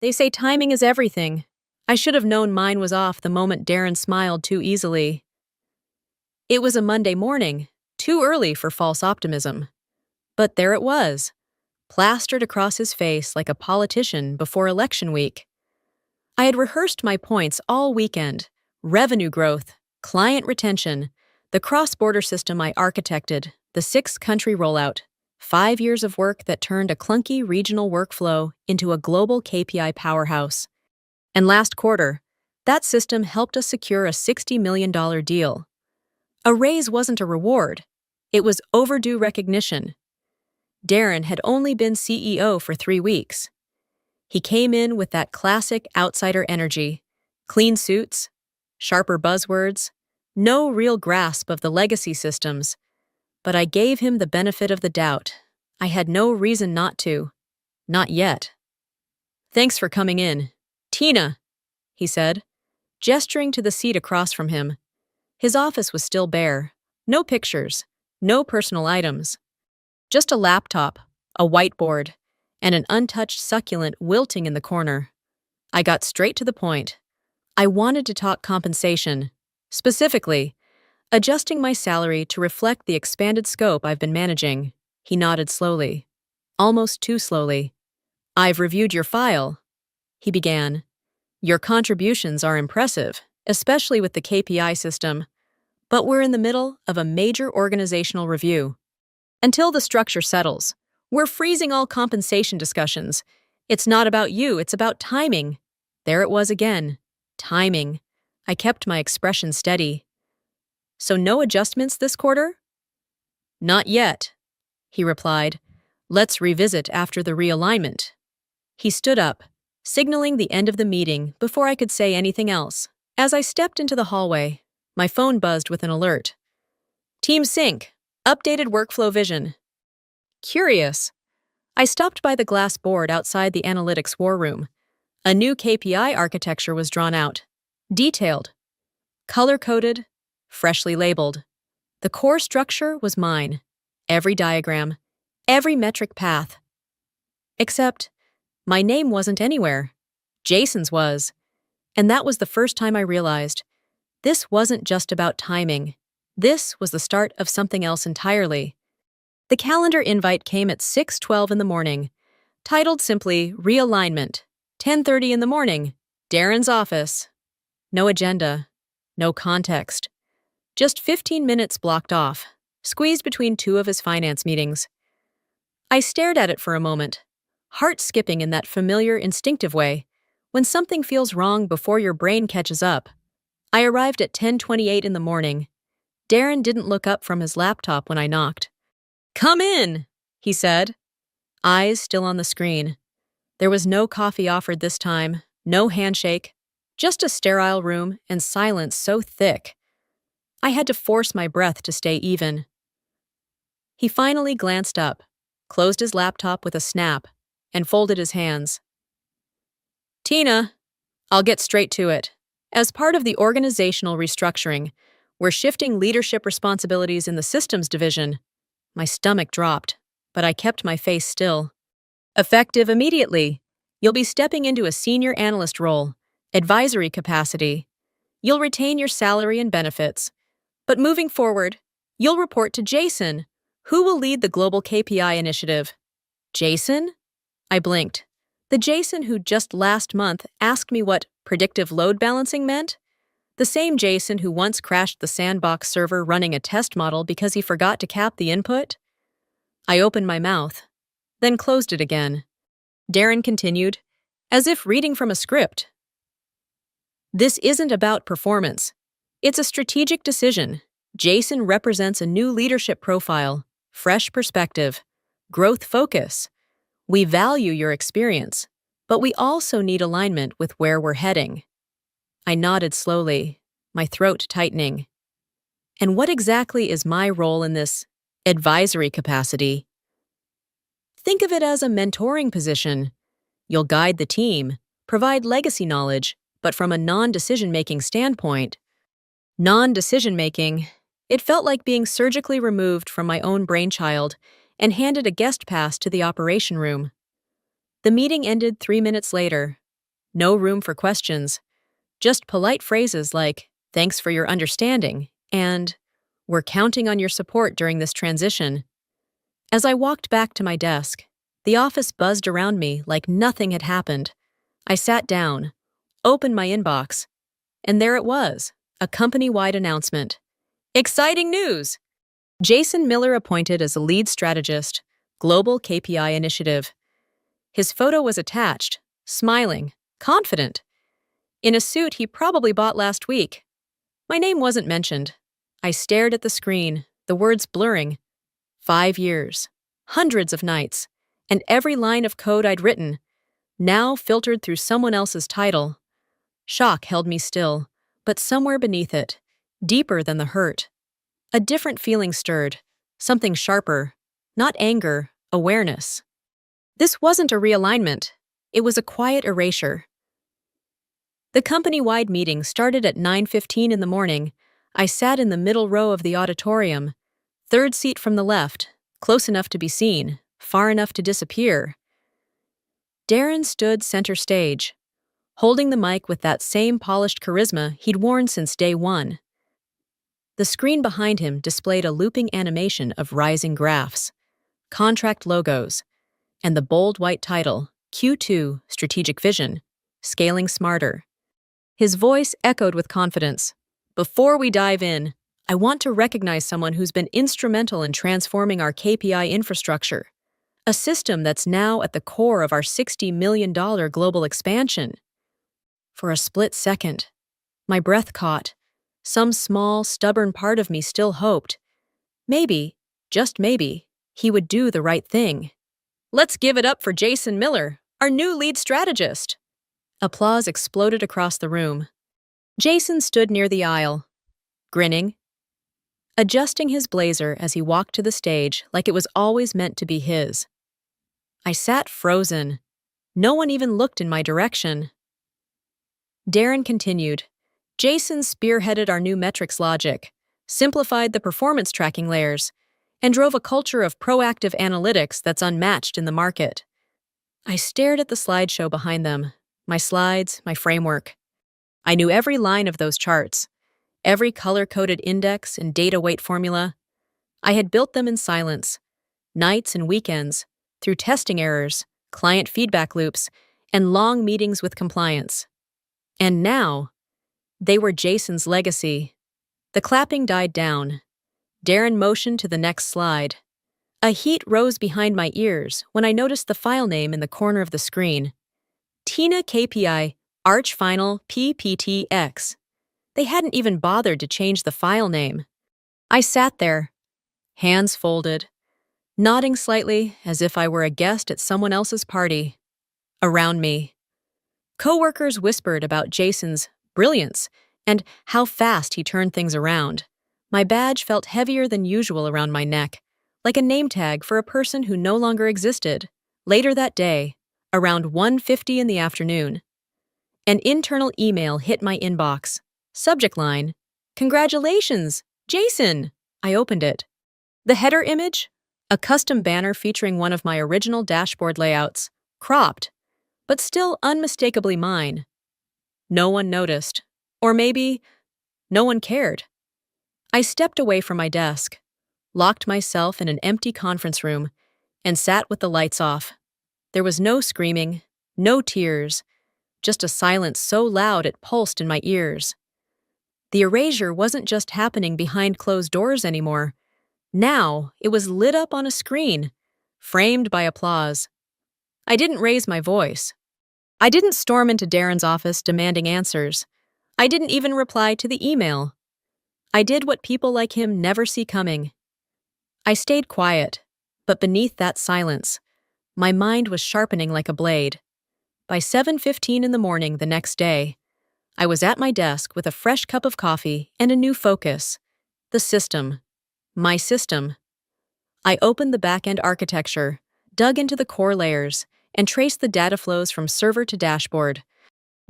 They say timing is everything. I should have known mine was off the moment Darren smiled too easily. It was a Monday morning, too early for false optimism. But there it was, plastered across his face like a politician before election week. I had rehearsed my points all weekend: revenue growth, client retention, the cross-border system I architected, the 6-country rollout, 5 years of work that turned a clunky regional workflow into a global KPI powerhouse. And last quarter, that system helped us secure a $60 million deal. A raise wasn't a reward. It was overdue recognition. Darren had only been CEO for 3 weeks. He came in with that classic outsider energy: clean suits, sharper buzzwords, no real grasp of the legacy systems. But I gave him the benefit of the doubt. I had no reason not to. Not yet. "Thanks for coming in. Tina," he said, gesturing to the seat across from him. His office was still bare. No pictures, no personal items. Just a laptop, a whiteboard, and an untouched succulent wilting in the corner. I got straight to the point. I wanted to talk compensation. Specifically, adjusting my salary to reflect the expanded scope I've been managing. He nodded slowly. Almost too slowly. "I've reviewed your file," he began. "Your contributions are impressive, especially with the KPI system. But we're in the middle of a major organizational review. Until the structure settles, we're freezing all compensation discussions. It's not about you, it's about timing." There it was again. Timing. I kept my expression steady. "So no adjustments this quarter?" "Not yet," he replied. "Let's revisit after the realignment." He stood up, signaling the end of the meeting before I could say anything else. As I stepped into the hallway, my phone buzzed with an alert. "Team Sync, updated workflow vision." Curious. I stopped by the glass board outside the analytics war room. A new KPI architecture was drawn out. Detailed. Color-coded. Freshly labeled. The core structure was mine. Every diagram. Every metric path. Except, my name wasn't anywhere. Jason's was. And that was the first time I realized this wasn't just about timing. This was the start of something else entirely. The calendar invite came at 6:12 in the morning, titled simply Realignment, 10:30 in the morning, Darren's office. No agenda, no context. Just 15 minutes blocked off, squeezed between 2 of his finance meetings. I stared at it for a moment, heart skipping in that familiar, instinctive way, when something feels wrong before your brain catches up. I arrived at 10:28 in the morning. Darren didn't look up from his laptop when I knocked. "Come in," he said, eyes still on the screen. There was no coffee offered this time, no handshake, just a sterile room and silence so thick. I had to force my breath to stay even. He finally glanced up, closed his laptop with a snap, and folded his hands. "Tina, I'll get straight to it. As part of the organizational restructuring, we're shifting leadership responsibilities in the systems division." My stomach dropped, but I kept my face still. "Effective immediately. You'll be stepping into a senior analyst role, advisory capacity. You'll retain your salary and benefits. But moving forward, you'll report to Jason, who will lead the global KPI initiative." "Jason?" I blinked. The Jason who just last month asked me what predictive load balancing meant? The same Jason who once crashed the sandbox server running a test model because he forgot to cap the input? I opened my mouth, then closed it again. Darren continued, as if reading from a script. "This isn't about performance. It's a strategic decision. Jason represents a new leadership profile, fresh perspective, growth focus. We value your experience, but we also need alignment with where we're heading." I nodded slowly, my throat tightening. "And what exactly is my role in this advisory capacity?" "Think of it as a mentoring position. You'll guide the team, provide legacy knowledge, but from a non-decision-making standpoint." Non-decision-making. It felt like being surgically removed from my own brainchild and handed a guest pass to the operation room. The meeting ended 3 minutes later, No room for questions. Just polite phrases like, "Thanks for your understanding," and "We're counting on your support during this transition." As I walked back to my desk, the office buzzed around me like nothing had happened. I sat down, opened my inbox, and there it was, a company-wide announcement. Exciting news! Jason Miller appointed as a lead strategist, Global KPI Initiative. His photo was attached, smiling, confident, in a suit he probably bought last week. My name wasn't mentioned. I stared at the screen, the words blurring. 5 years, hundreds of nights, and every line of code I'd written, now filtered through someone else's title. Shock held me still, but somewhere beneath it, deeper than the hurt, a different feeling stirred, something sharper, not anger, awareness. This wasn't a realignment. It was a quiet erasure. The company-wide meeting started at 9:15 in the morning. I sat in the middle row of the auditorium, third seat from the left, close enough to be seen, far enough to disappear. Darren stood center stage, holding the mic with that same polished charisma he'd worn since day one. The screen behind him displayed a looping animation of rising graphs, contract logos, and the bold white title, Q2 Strategic Vision, Scaling Smarter. His voice echoed with confidence. "Before we dive in, I want to recognize someone who's been instrumental in transforming our KPI infrastructure, a system that's now at the core of our $60 million global expansion." For a split second, my breath caught. Some small, stubborn part of me still hoped. Maybe, just maybe, he would do the right thing. "Let's give it up for Jason Miller, our new lead strategist." Applause exploded across the room. Jason stood near the aisle, grinning, adjusting his blazer as he walked to the stage like it was always meant to be his. I sat frozen. No one even looked in my direction. Darren continued. "Jason spearheaded our new metrics logic, simplified the performance tracking layers, and drove a culture of proactive analytics that's unmatched in the market." I stared at the slideshow behind them, my slides, my framework. I knew every line of those charts, every color-coded index and data weight formula. I had built them in silence, nights and weekends, through testing errors, client feedback loops, and long meetings with compliance. And now, they were Jason's legacy. The clapping died down. Darren motioned to the next slide. A heat rose behind my ears when I noticed the file name in the corner of the screen. Tina KPI Arch Final PPTX. They hadn't even bothered to change the file name. I sat there, hands folded, nodding slightly as if I were a guest at someone else's party. Around me, coworkers whispered about Jason's brilliance and how fast he turned things around. My badge felt heavier than usual around my neck, like a name tag for a person who no longer existed. Later that day, around 1:50 in the afternoon, an internal email hit my inbox. Subject line, "Congratulations, Jason!" I opened it. The header image? A custom banner featuring one of my original dashboard layouts, cropped, but still unmistakably mine. No one noticed. Or maybe, no one cared. I stepped away from my desk, locked myself in an empty conference room, and sat with the lights off. There was no screaming, no tears, just a silence so loud it pulsed in my ears. The erasure wasn't just happening behind closed doors anymore. Now, it was lit up on a screen, framed by applause. I didn't raise my voice. I didn't storm into Darren's office demanding answers. I didn't even reply to the email. I did what people like him never see coming. I stayed quiet, but beneath that silence, my mind was sharpening like a blade. By 7:15 in the morning the next day, I was at my desk with a fresh cup of coffee and a new focus. The system. My system. I opened the back-end architecture, dug into the core layers, and traced the data flows from server to dashboard.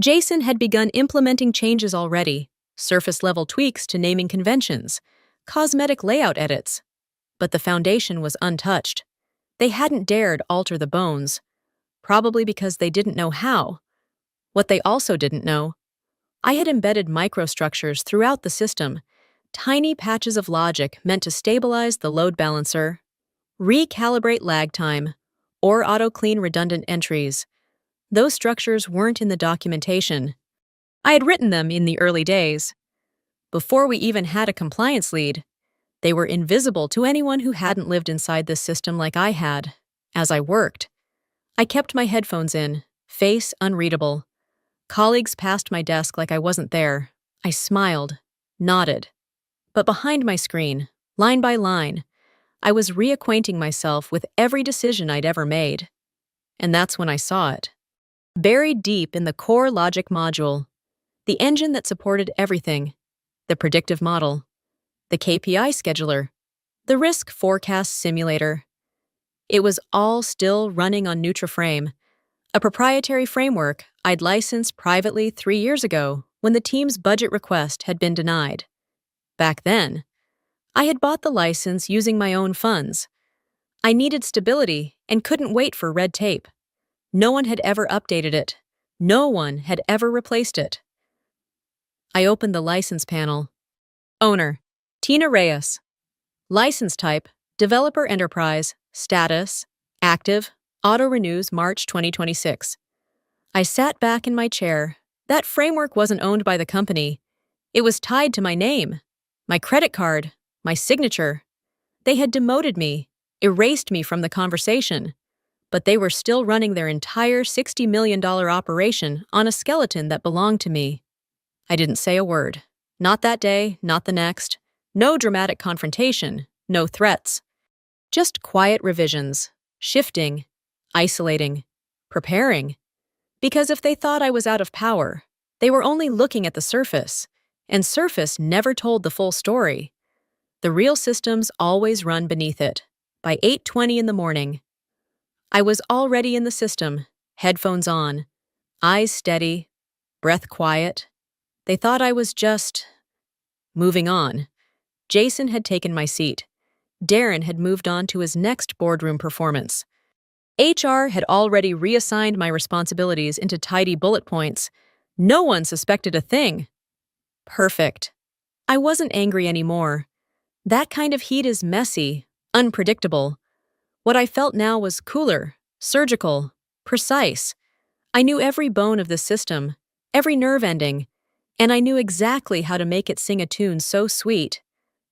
Jason had begun implementing changes already, surface-level tweaks to naming conventions, cosmetic layout edits. But the foundation was untouched. They hadn't dared alter the bones, probably because they didn't know how. What they also didn't know, I had embedded microstructures throughout the system, tiny patches of logic meant to stabilize the load balancer, recalibrate lag time, or auto-clean redundant entries. Those structures weren't in the documentation. I had written them in the early days. Before we even had a compliance lead, they were invisible to anyone who hadn't lived inside this system like I had. As I worked, I kept my headphones in, face unreadable. Colleagues passed my desk like I wasn't there. I smiled, nodded. But behind my screen, line by line, I was reacquainting myself with every decision I'd ever made. And that's when I saw it. Buried deep in the core logic module, the engine that supported everything, the predictive model, the KPI scheduler, the risk forecast simulator. It was all still running on NutraFrame, a proprietary framework I'd licensed privately 3 years ago when the team's budget request had been denied. Back then, I had bought the license using my own funds. I needed stability and couldn't wait for red tape. No one had ever updated it. No one had ever replaced it. I opened the license panel. Owner, Tina Reyes. License type, Developer Enterprise. Status, active, auto-renews March 2026. I sat back in my chair. That framework wasn't owned by the company. It was tied to my name, my credit card, my signature. They had demoted me, erased me from the conversation, but they were still running their entire $60 million operation on a skeleton that belonged to me. I didn't say a word. Not that day, not the next. No dramatic confrontation, no threats. Just quiet revisions, shifting, isolating, preparing. Because if they thought I was out of power, they were only looking at the surface, and surface never told the full story. The real systems always run beneath it. By 8:20 in the morning, I was already in the system, headphones on, eyes steady, breath quiet. They thought I was just moving on. Jason had taken my seat. Darren had moved on to his next boardroom performance. HR had already reassigned my responsibilities into tidy bullet points. No one suspected a thing. Perfect. I wasn't angry anymore. That kind of heat is messy, unpredictable. What I felt now was cooler, surgical, precise. I knew every bone of the system, every nerve ending, and I knew exactly how to make it sing a tune so sweet.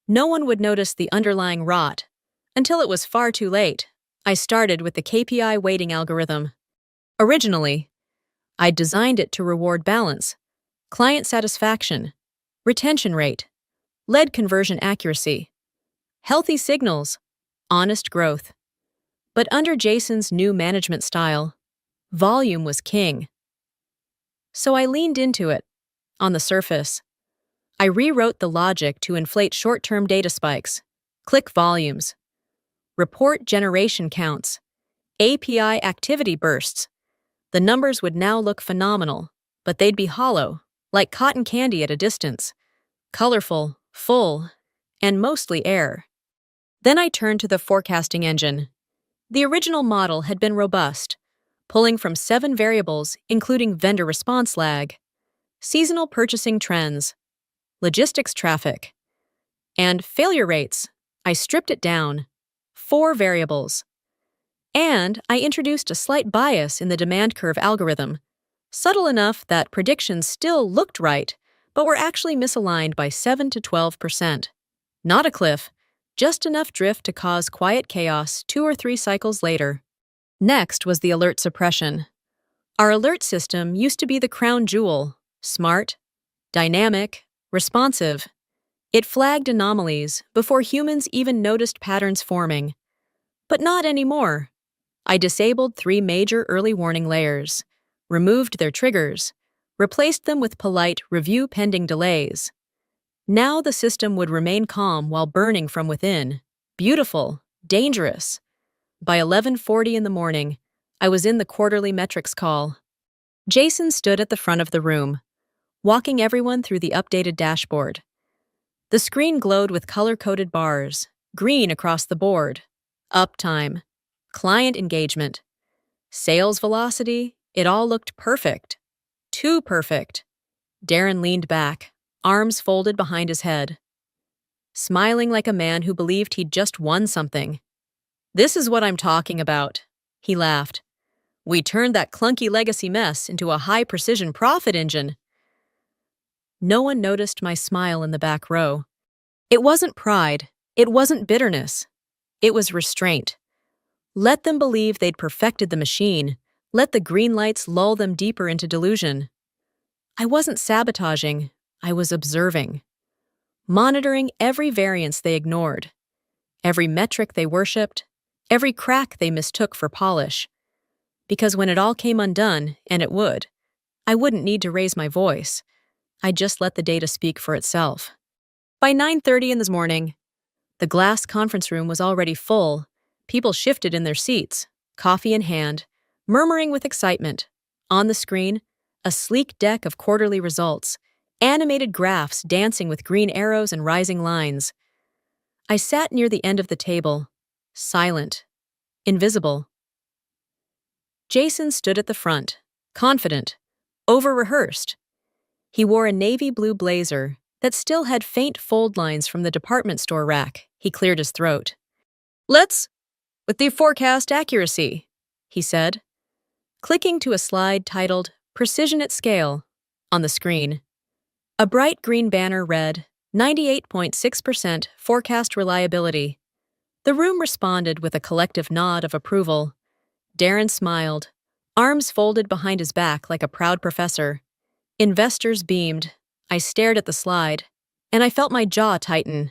No one would notice the underlying rot. Until it was far too late. I started with the KPI weighting algorithm. Originally, I designed it to reward balance, client satisfaction, retention rate, lead conversion accuracy, healthy signals, honest growth. But under Jason's new management style, volume was king. So I leaned into it. On the surface, I rewrote the logic to inflate short-term data spikes, click volumes, report generation counts, API activity bursts. The numbers would now look phenomenal, but they'd be hollow, like cotton candy at a distance, colorful, full, and mostly air. Then I turned to the forecasting engine. The original model had been robust, pulling from 7 variables including vendor response lag, seasonal purchasing trends, logistics traffic, and failure rates. I stripped it down, 4 variables. And I introduced a slight bias in the demand curve algorithm, subtle enough that predictions still looked right, but were actually misaligned by 7 to 12%. Not a cliff, just enough drift to cause quiet chaos 2 or 3 cycles later. Next was the alert suppression. Our alert system used to be the crown jewel, smart, dynamic, responsive. It flagged anomalies before humans even noticed patterns forming. But not anymore. I disabled 3 major early warning layers, removed their triggers, replaced them with polite review pending delays. Now the system would remain calm while burning from within. Beautiful, dangerous. By 11:40 in the morning, I was in the quarterly metrics call. Jason stood at the front of the room, walking everyone through the updated dashboard. The screen glowed with color-coded bars, green across the board. Uptime, client engagement, sales velocity, it all looked perfect. Too perfect. Darren leaned back, arms folded behind his head, smiling like a man who believed he'd just won something. This is what I'm talking about. He laughed. We turned that clunky legacy mess into a high-precision profit engine. No one noticed my smile in the back row. It wasn't pride. It wasn't bitterness. It was restraint. Let them believe they'd perfected the machine. Let the green lights lull them deeper into delusion. I wasn't sabotaging. I was observing. Monitoring every variance they ignored, every metric they worshipped, every crack they mistook for polish. Because when it all came undone, and it would, I wouldn't need to raise my voice. I'd just let the data speak for itself. By 9:30 in the morning, the glass conference room was already full. People shifted in their seats, coffee in hand, murmuring with excitement. On the screen, a sleek deck of quarterly results, animated graphs dancing with green arrows and rising lines. I sat near the end of the table, silent, invisible. Jason stood at the front, confident, over-rehearsed. He wore a navy blue blazer that still had faint fold lines from the department store rack. He cleared his throat. "Let's, with the forecast accuracy," he said, clicking to a slide titled Precision at Scale on the screen. A bright green banner read, 98.6% forecast reliability. The room responded with a collective nod of approval. Darren smiled, arms folded behind his back like a proud professor. Investors beamed. I stared at the slide, and I felt my jaw tighten.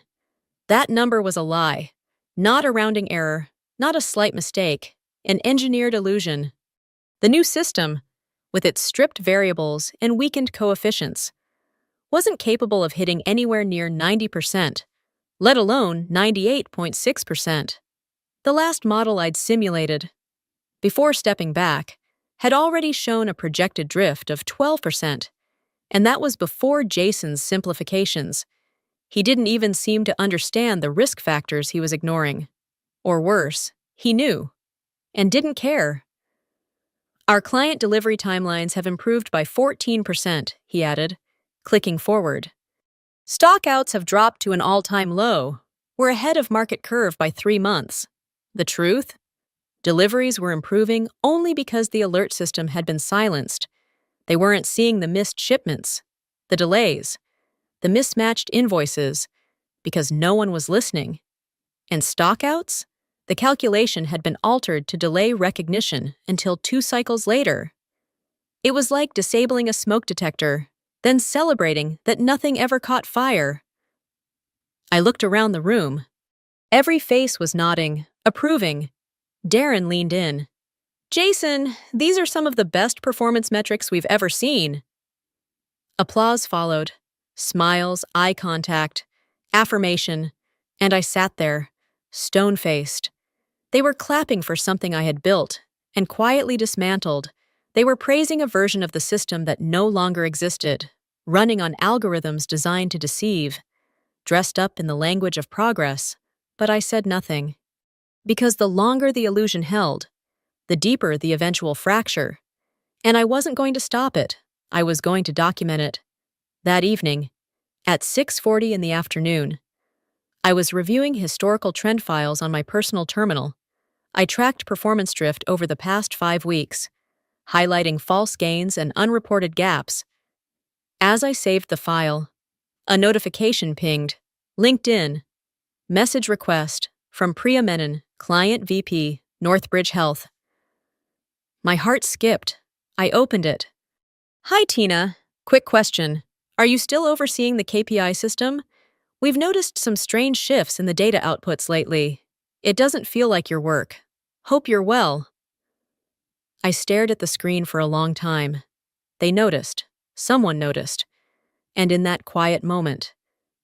That number was a lie, not a rounding error, not a slight mistake, an engineered illusion. The new system, with its stripped variables and weakened coefficients, wasn't capable of hitting anywhere near 90%, let alone 98.6%. The last model I'd simulated, before stepping back, had already shown a projected drift of 12%, and that was before Jason's simplifications. He didn't even seem to understand the risk factors he was ignoring. Or worse, he knew, and didn't care. Our client delivery timelines have improved by 14%, he added, clicking forward. Stockouts have dropped to an all-time low. We're ahead of market curve by 3 months. The truth? Deliveries were improving only because the alert system had been silenced. They weren't seeing the missed shipments, the delays, the mismatched invoices, because no one was listening. And stockouts? The calculation had been altered to delay recognition until 2 cycles later. It was like disabling a smoke detector, then celebrating that nothing ever caught fire. I looked around the room. Every face was nodding, approving. Darren leaned in. "Jason, these are some of the best performance metrics we've ever seen." Applause followed. Smiles, eye contact, affirmation, and I sat there, stone-faced. They were clapping for something I had built and quietly dismantled. They were praising a version of the system that no longer existed, running on algorithms designed to deceive, dressed up in the language of progress, but I said nothing. Because the longer the illusion held, the deeper the eventual fracture. And I wasn't going to stop it. I was going to document it. That evening, at 6:40 in the afternoon, I was reviewing historical trend files on my personal terminal. I tracked performance drift over the past 5 weeks, highlighting false gains and unreported gaps. As I saved the file, a notification pinged. LinkedIn. Message request from Priya Menon, Client VP, Northbridge Health. My heart skipped. I opened it. "Hi, Tina. Quick question. Are you still overseeing the KPI system? We've noticed some strange shifts in the data outputs lately. It doesn't feel like your work. Hope you're well." I stared at the screen for a long time. They noticed. Someone noticed. And in that quiet moment,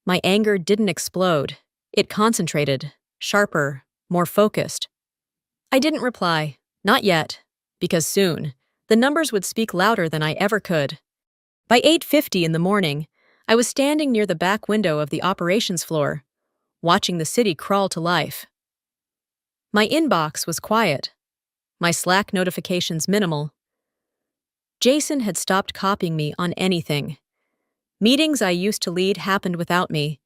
my anger didn't explode. It concentrated, sharper, more focused. I didn't reply. Not yet. Because soon, the numbers would speak louder than I ever could. By 8:50 in the morning, I was standing near the back window of the operations floor, watching the city crawl to life. My inbox was quiet, my Slack notifications minimal. Jason had stopped copying me on anything. Meetings I used to lead happened without me.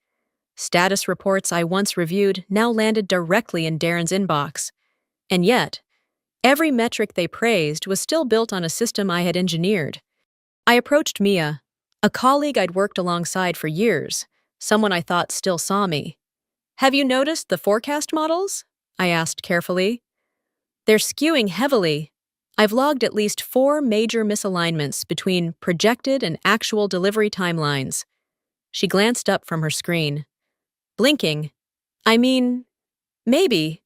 Status reports I once reviewed now landed directly in Darren's inbox. And yet, every metric they praised was still built on a system I had engineered. I approached Mia, a colleague I'd worked alongside for years, someone I thought still saw me. "Have you noticed the forecast models?" I asked carefully. "They're skewing heavily. I've logged at least 4 major misalignments between projected and actual delivery timelines." She glanced up from her screen. Blinking. "I mean, maybe,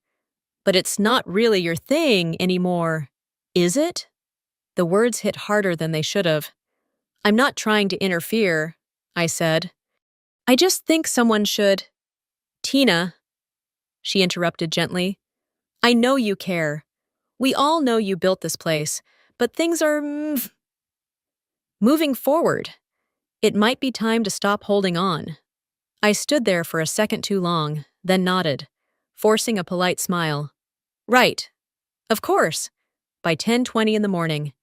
but it's not really your thing anymore, is it?" The words hit harder than they should have. "I'm not trying to interfere," I said. "I just think someone should—" "Tina," she interrupted gently, "I know you care. We all know you built this place, but things are moving forward. It might be time to stop holding on." I stood there for a second too long, then nodded, forcing a polite smile. "Right. Of course." By 10:20 in the morning,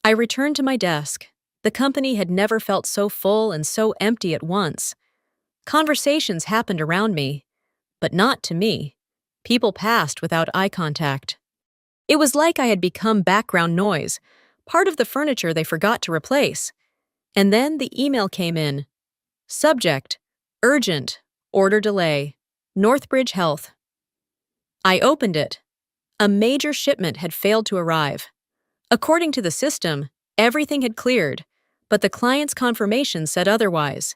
I returned to my desk. The company had never felt so full and so empty at once. Conversations happened around me, but not to me. People passed without eye contact. It was like I had become background noise, part of the furniture they forgot to replace. And then the email came in. Subject: urgent, order delay, Northbridge Health. I opened it. A major shipment had failed to arrive. According to the system, everything had cleared, but the client's confirmation said otherwise.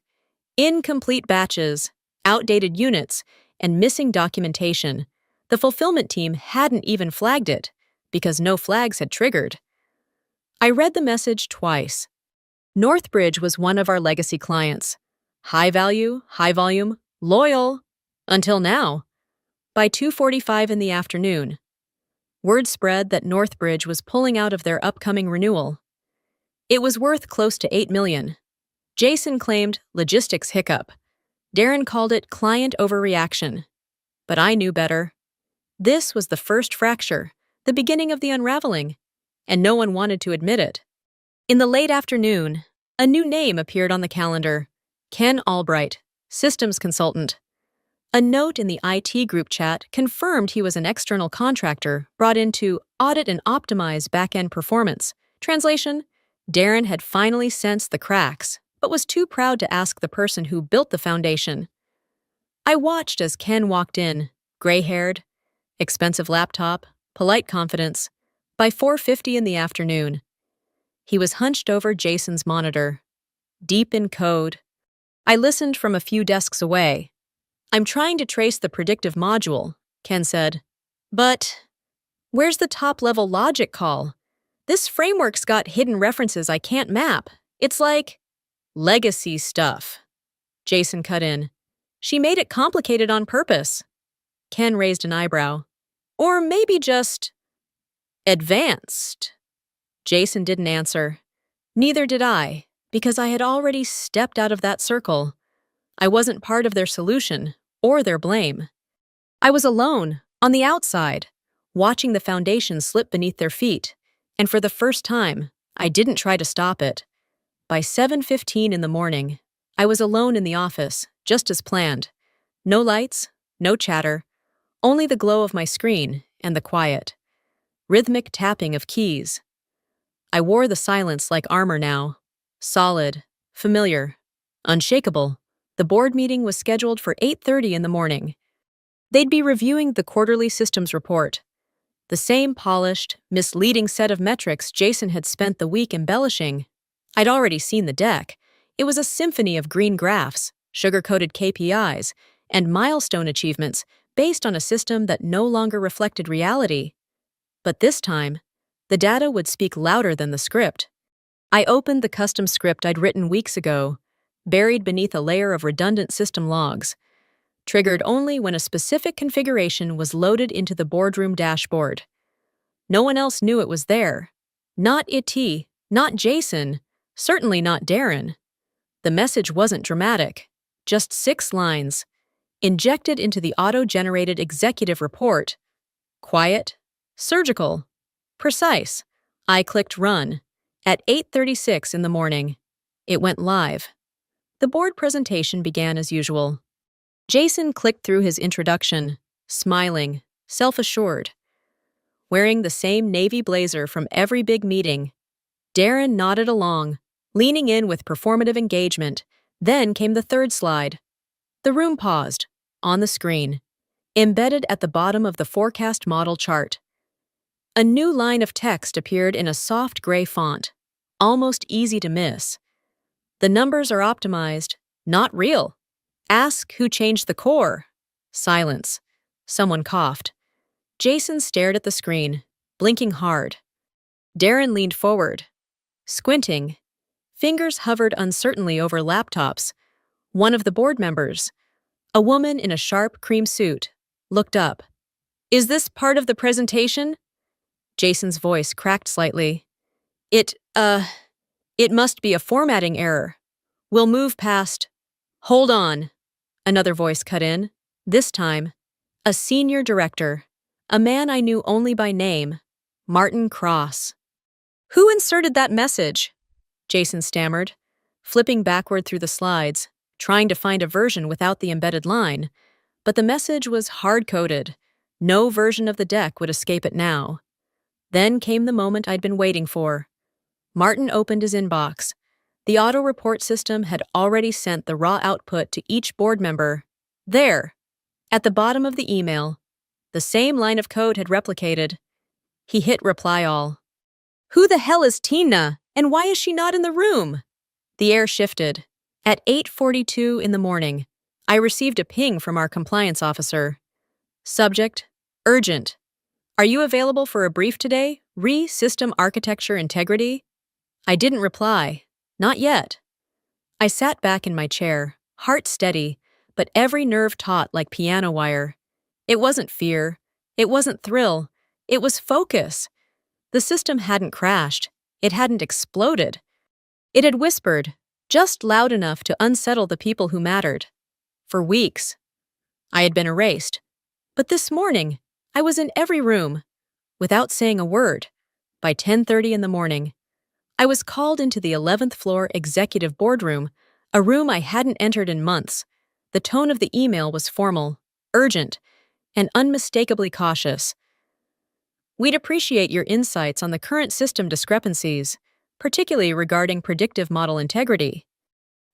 Incomplete batches, outdated units, and missing documentation. The fulfillment team hadn't even flagged it, because no flags had triggered. I read the message twice. Northbridge was one of our legacy clients. High value, high volume, loyal. Until now. By 2:45 in the afternoon, word spread that Northbridge was pulling out of their upcoming renewal. It was worth close to $8 million. Jason claimed logistics hiccup. Darren called it client overreaction. But I knew better. This was the first fracture, the beginning of the unraveling, and no one wanted to admit it. In the late afternoon, a new name appeared on the calendar. Ken Albright, systems consultant. A note in the IT group chat confirmed he was an external contractor brought in to audit and optimize back-end performance. Translation: Darren had finally sensed the cracks, but was too proud to ask the person who built the foundation. I watched as Ken walked in, gray-haired, expensive laptop, polite confidence. By 4:50 in the afternoon, he was hunched over Jason's monitor, deep in code. I listened from a few desks away. "I'm trying to trace the predictive module," Ken said. "But where's the top-level logic call? This framework's got hidden references I can't map. It's like legacy stuff." Jason cut in. "She made it complicated on purpose." Ken raised an eyebrow. "Or maybe just advanced." Jason didn't answer. Neither did I, because I had already stepped out of that circle. I wasn't part of their solution or their blame. I was alone, on the outside, watching the foundation slip beneath their feet, and for the first time, I didn't try to stop it. By 7:15 in the morning, I was alone in the office, just as planned. No lights, no chatter, only the glow of my screen and the quiet. Rhythmic tapping of keys. I wore the silence like armor now. Solid, familiar, unshakable. The board meeting was scheduled for 8:30 in the morning. They'd be reviewing the quarterly systems report. The same polished, misleading set of metrics Jason had spent the week embellishing. I'd already seen the deck. It was a symphony of green graphs, sugar-coated KPIs, and milestone achievements based on a system that no longer reflected reality. But this time, the data would speak louder than the script. I opened the custom script I'd written weeks ago, buried beneath a layer of redundant system logs, triggered only when a specific configuration was loaded into the boardroom dashboard. No one else knew it was there. Not IT, not Jason, certainly not Darren. The message wasn't dramatic, just 6 lines, injected into the auto-generated executive report. Quiet, surgical, precise. I clicked run, At 8:36 in the morning, it went live. The board presentation began as usual. Jason clicked through his introduction, smiling, self-assured. Wearing the same navy blazer from every big meeting, Darren nodded along, leaning in with performative engagement. Then came the third slide. The room paused, on the screen, embedded at the bottom of the forecast model chart. A new line of text appeared in a soft gray font, almost easy to miss. The numbers are optimized, not real. Ask who changed the core. Silence. Someone coughed. Jason stared at the screen, blinking hard. Darren leaned forward, squinting. Fingers hovered uncertainly over laptops. One of the board members, a woman in a sharp cream suit, looked up. "Is this part of the presentation?" Jason's voice cracked slightly. It must be a formatting error. We'll move past." "Hold on," another voice cut in. This time, a senior director, a man I knew only by name, Martin Cross. "Who inserted that message?" Jason stammered, flipping backward through the slides, trying to find a version without the embedded line. But the message was hard-coded. No version of the deck would escape it now. Then came the moment I'd been waiting for. Martin opened his inbox. The auto-report system had already sent the raw output to each board member. There, at the bottom of the email, the same line of code had replicated. He hit reply all. "Who the hell is Tina, and why is she not in the room?" The air shifted. At 8:42 in the morning, I received a ping from our compliance officer. Subject, urgent. "Are you available for a brief today? System architecture integrity?" I didn't reply. Not yet. I sat back in my chair, heart steady, but every nerve taut like piano wire. It wasn't fear. It wasn't thrill. It was focus. The system hadn't crashed. It hadn't exploded. It had whispered, just loud enough to unsettle the people who mattered. For weeks, I had been erased. But this morning, I was in every room, without saying a word. By 10:30 in the morning, I was called into the 11th floor executive boardroom, a room I hadn't entered in months. The tone of the email was formal, urgent, and unmistakably cautious. "We'd appreciate your insights on the current system discrepancies, particularly regarding predictive model integrity."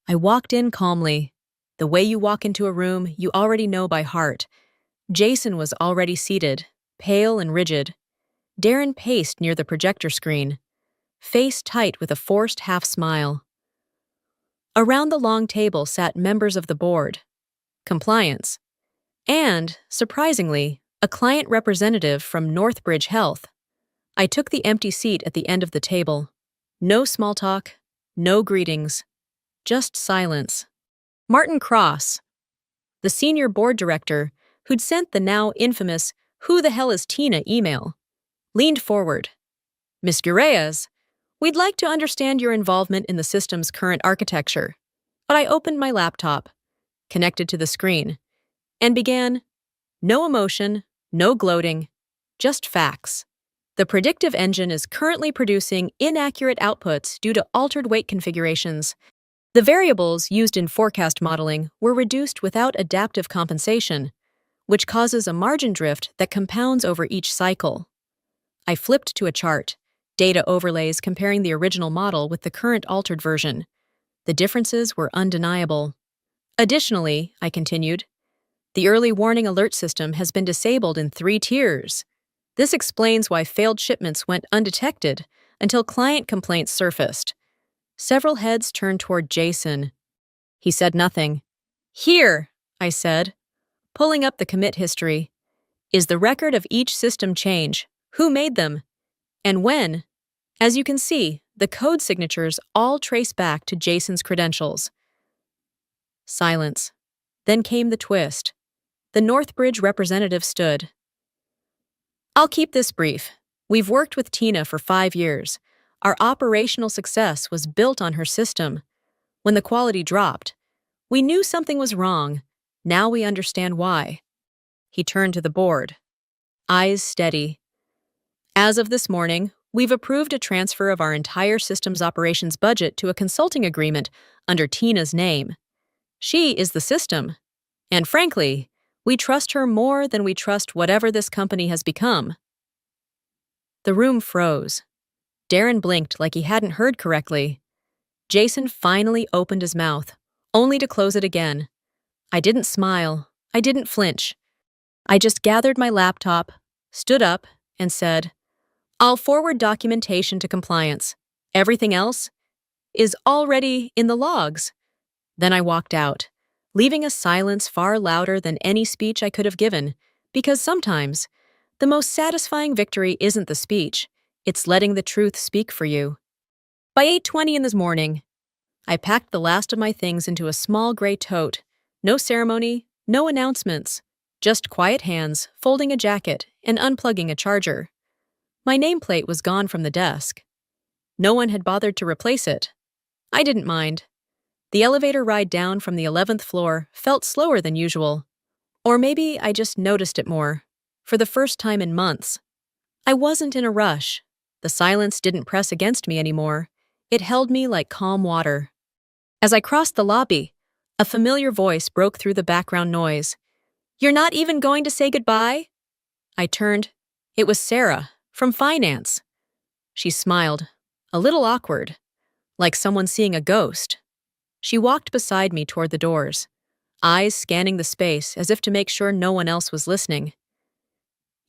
I walked in calmly. The way you walk into a room you already know by heart. Jason was already seated, pale and rigid. Darren paced near the projector screen, face tight with a forced half-smile. Around the long table sat members of the board, compliance, and, surprisingly, a client representative from Northbridge Health. I took the empty seat at the end of the table. No small talk, no greetings, just silence. Martin Cross, the senior board director who'd sent the now infamous "Who the hell is Tina" email, leaned forward. "Ms. Gureyas, we'd like to understand your involvement in the system's current architecture." But I opened my laptop, connected to the screen, and began. No emotion, no gloating, just facts. "The predictive engine is currently producing inaccurate outputs due to altered weight configurations. The variables used in forecast modeling were reduced without adaptive compensation, which causes a margin drift that compounds over each cycle." I flipped to a chart, data overlays comparing the original model with the current altered version. The differences were undeniable. "Additionally," I continued, "the early warning alert system has been disabled in 3 tiers. This explains why failed shipments went undetected until client complaints surfaced." Several heads turned toward Jason. He said nothing. "Here," I said, pulling up the commit history, "is the record of each system change, who made them, and when. As you can see, the code signatures all trace back to Jason's credentials." Silence. Then came the twist. The Northbridge representative stood. "I'll keep this brief. We've worked with Tina for 5 years. Our operational success was built on her system. When the quality dropped, we knew something was wrong. Now we understand why." He turned to the board, eyes steady. "As of this morning, We've approved a transfer of our entire systems operations budget to a consulting agreement under Tina's name. She is the system. And frankly, we trust her more than we trust whatever this company has become. The room froze. Darren blinked like he hadn't heard correctly. Jason finally opened his mouth, only to close it again. I didn't smile. I didn't flinch. I just gathered my laptop, stood up, and said, "I'll forward documentation to compliance. Everything else is already in the logs." Then I walked out, leaving a silence far louder than any speech I could have given, because sometimes the most satisfying victory isn't the speech, it's letting the truth speak for you. By 8:20 in the morning, I packed the last of my things into a small gray tote. No ceremony, no announcements, just quiet hands folding a jacket and unplugging a charger. My nameplate was gone from the desk. No one had bothered to replace it. I didn't mind. The elevator ride down from the 11th floor felt slower than usual. Or maybe I just noticed it more, for the first time in months. I wasn't in a rush. The silence didn't press against me anymore. It held me like calm water. As I crossed the lobby, a familiar voice broke through the background noise. "You're not even going to say goodbye?" I turned. It was Sarah, from finance. She smiled, a little awkward, like someone seeing a ghost. She walked beside me toward the doors, eyes scanning the space as if to make sure no one else was listening.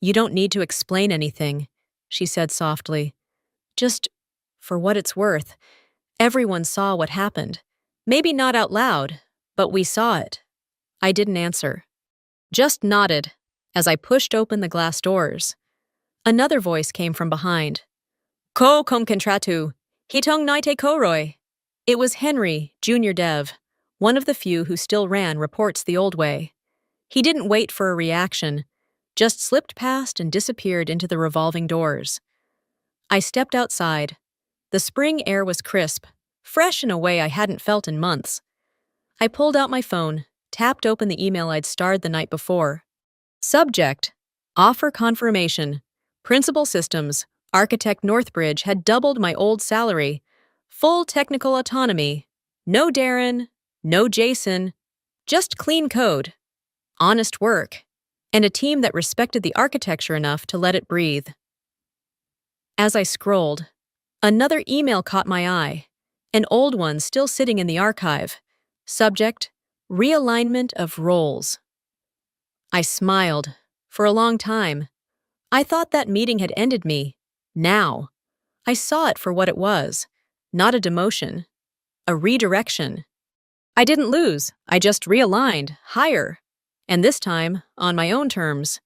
"You don't need to explain anything," she said softly. "Just for what it's worth, everyone saw what happened. Maybe not out loud, but we saw it." I didn't answer, just nodded as I pushed open the glass doors. Another voice came from behind. "Ko kom contratu, hitong naite koroi." It was Henry, Junior Dev, one of the few who still ran reports the old way. He didn't wait for a reaction, just slipped past and disappeared into the revolving doors. I stepped outside. The spring air was crisp, fresh in a way I hadn't felt in months. I pulled out my phone, tapped open the email I'd starred the night before. Subject: Offer confirmation. Principal Systems, Architect Northbridge had doubled my old salary. Full technical autonomy. No Darren, no Jason, just clean code, honest work, and a team that respected the architecture enough to let it breathe. As I scrolled, another email caught my eye, an old one still sitting in the archive. Subject: Realignment of roles. I smiled. For a long time. I thought that meeting had ended me. Now. I saw it for what it was. Not a demotion. A redirection. I didn't lose. I just realigned, higher. And this time, on my own terms.